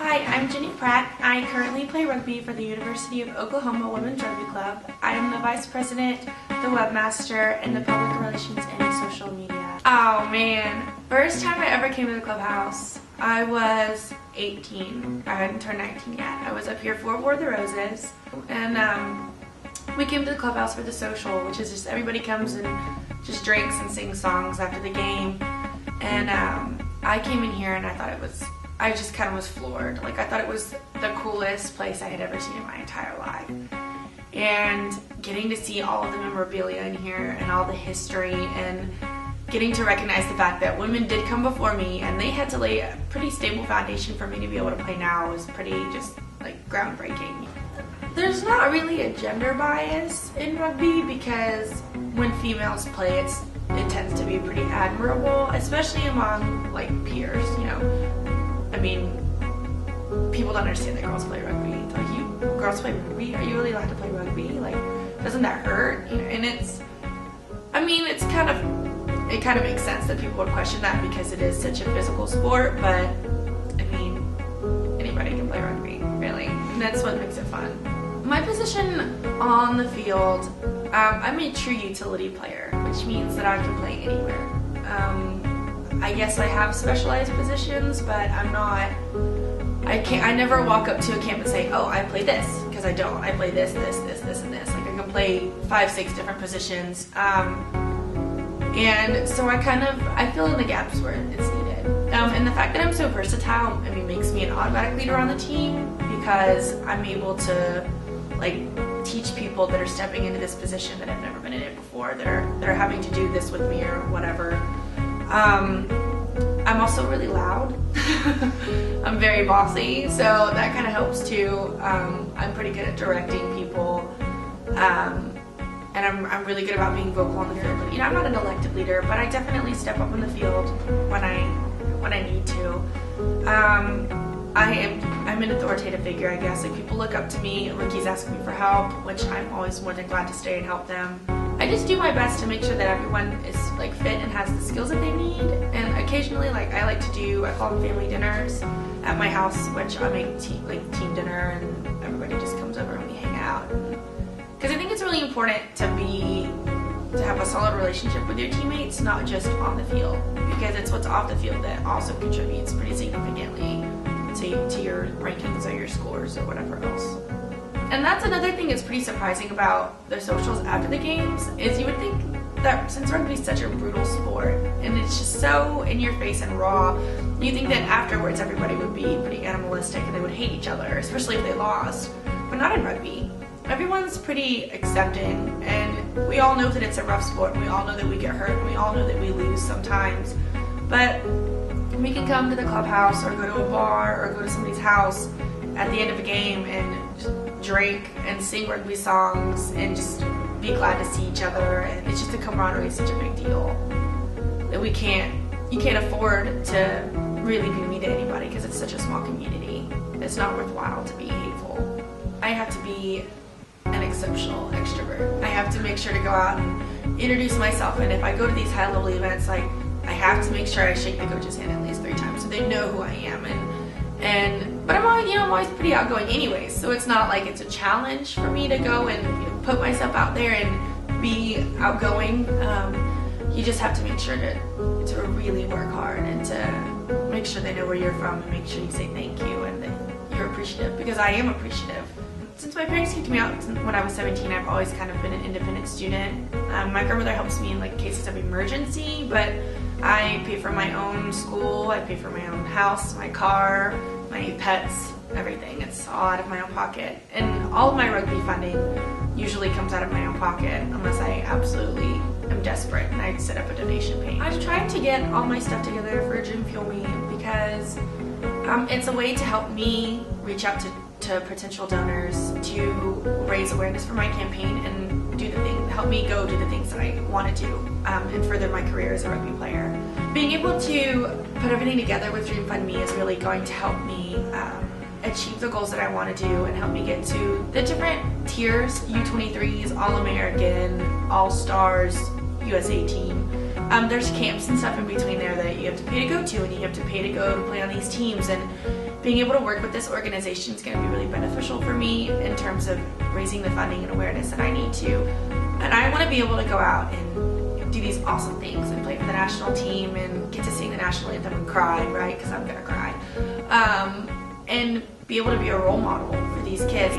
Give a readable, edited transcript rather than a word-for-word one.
Hi, I'm Jinnie Pratt. I currently play rugby for the University of Oklahoma Women's Rugby Club. I am the Vice President, the Webmaster, and the Public Relations and Social Media. Oh man, first time I ever came to the clubhouse, I was 18. I hadn't turned 19 yet. I was up here for War of the Roses, and we came to the clubhouse for the social, which is just everybody comes and just drinks and sings songs after the game. And I came in here and I just kind of was floored. Like, I thought it was the coolest place I had ever seen in my entire life. And getting to see all of the memorabilia in here and all the history and getting to recognize the fact that women did come before me and they had to lay a pretty stable foundation for me to be able to play now was pretty just like groundbreaking. There's not really a gender bias in rugby because when females play it tends to be pretty admirable, especially among like peers, you know. I mean, people don't understand that girls play rugby. It's like, you girls play rugby? Are you really allowed to play rugby? Like, doesn't that hurt? You know, and it kind of makes sense that people would question that because it is such a physical sport, but I mean, anybody can play rugby, really. And that's what makes it fun. My position on the field, I'm a true utility player, which means that I can play anywhere. I guess I have specialized positions, but I never walk up to a camp and say, oh, I play this, because I don't. I play this, this, this, this, and this. Like, I can play 5, 6 different positions. And so I fill in the gaps where it's needed. And the fact that I'm so versatile, I mean, makes me an automatic leader on the team because I'm able to, like, teach people that are stepping into this position that have never been in it before, that are having to do this with me or whatever. I'm also really loud. I'm very bossy, so that kind of helps too. I'm pretty good at directing people, and I'm really good about being vocal on the field. But, you know, I'm not an elected leader, but I definitely step up on the field when I need to. I'm an authoritative figure, I guess. Like, people look up to me, rookies ask me for help, which I'm always more than glad to stay and help them. I just do my best to make sure that everyone is like fit and has the skills that they need. And occasionally, like, I call them family dinners at my house, which I make team dinner, and everybody just comes over and we hang out. Because I think it's really important to have a solid relationship with your teammates, not just on the field, because it's what's off the field that also contributes pretty significantly to your rankings or your scores or whatever else. And that's another thing that's pretty surprising about the socials after the games, is you would think that since rugby is such a brutal sport and it's just so in your face and raw, you think that afterwards everybody would be pretty animalistic and they would hate each other, especially if they lost. But not in rugby. Everyone's pretty accepting, and we all know that it's a rough sport, and we all know that we get hurt, and we all know that we lose sometimes. But we can come to the clubhouse or go to a bar or go to somebody's house at the end of a game and just drink and sing rugby songs and just be glad to see each other. And it's just the camaraderie is such a big deal that you can't afford to really be mean to anybody because it's such a small community. It's not worthwhile to be hateful. I have to be an exceptional extrovert. I have to make sure to go out and introduce myself, and if I go to these high-level events, like, I have to make sure I shake the coach's hand at least 3 times so they know who I am. But I'm always pretty outgoing anyways, so it's not like it's a challenge for me to go and put myself out there and be outgoing. You just have to make sure to really work hard and to make sure they know where you're from and make sure you say thank you and that you're appreciative, because I am appreciative. Since my parents kicked me out when I was 17, I've always kind of been an independent student. My grandmother helps me in like cases of emergency, but I pay for my own school, I pay for my own house, my car, my pets, everything. It's all out of my own pocket. And all of my rugby funding usually comes out of my own pocket unless I absolutely am desperate and I set up a donation page. I've tried to get all my stuff together for Dream Fuel Me because it's a way to help me reach out to potential donors to raise awareness for my campaign and help me go do the things that I want to do and further my career as a rugby player. Being able to put everything together with Dream Fund Me is really going to help me achieve the goals that I want to do and help me get to the different tiers: U23s, All-American, All-Stars, USA team. There's camps and stuff in between there that you have to pay to go to, and you have to pay to go to play on these teams, and being able to work with this organization is going to be really beneficial for me in terms of raising the funding and awareness that I need to. And I want to be able to go out and do these awesome things and play for the national team and get to sing the national anthem and cry, right? Because I'm going to cry. And be able to be a role model for these kids.